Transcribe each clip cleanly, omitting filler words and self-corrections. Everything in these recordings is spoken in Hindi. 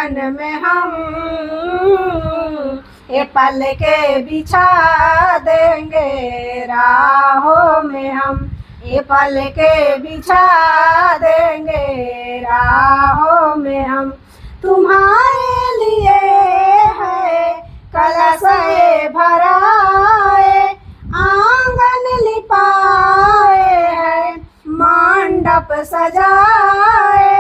आंगन में हम ये पल के बिछा देंगे राहों में हम, ये पल के बिछा देंगे राहों में हम। तुम्हारे लिए है कलश ये भराए, आंगन लिपाए है, मंडप सजाए,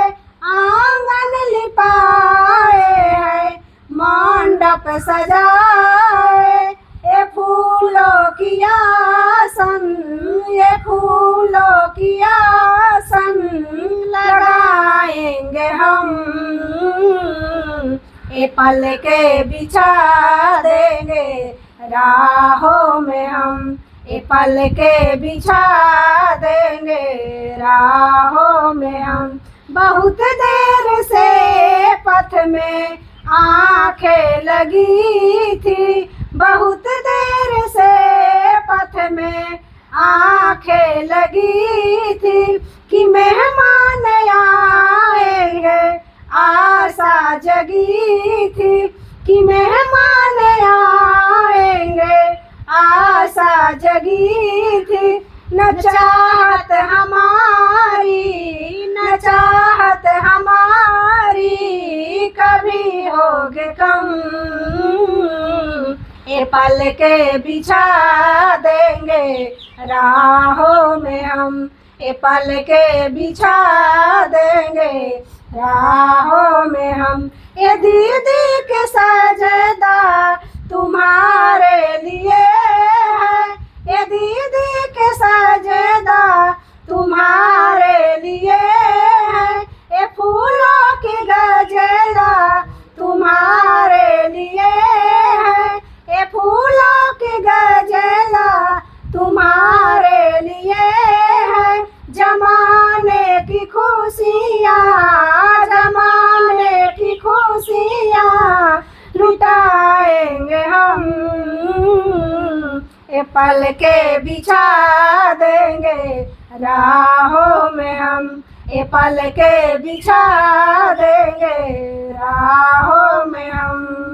आंगन लिपाए है, मंडप सजाए। ये फूलों की आसन, ये फूलों की आसन लगाएंगे हम, ये पल के बिछा देंगे राहों में हम, ये पल के बिछा देंगे राहों में हम। बहुत देर से पथ में आंखें लगी थी, बहुत देर से पथ में आंखें लगी थी कि मेहमान आएंगे, आशा जगी थी कि मेहमान आएंगे, आशा जगी थी। न चाहत हमारी, न चाहत हमारी कभी होगे कम, ये पल के बिछा देंगे राहों में हम, ये पल के बिछा देंगे राहों में हम। ये दीदी के सजदा तुम्हारे लिए है, ये दीदी के सजदा तुम्हारे लिए है, ये फूलों की गजरा तुम्हारे लिए है, ये फूलों की गजरा तुम्हारे लिए है। जमाने की खुशियाँ, जमाने की खुशियाँ लुटाएंगे हम, ये पल के बिछा देंगे राहों में हम, ये पल के बिछा देंगे राहों में हम।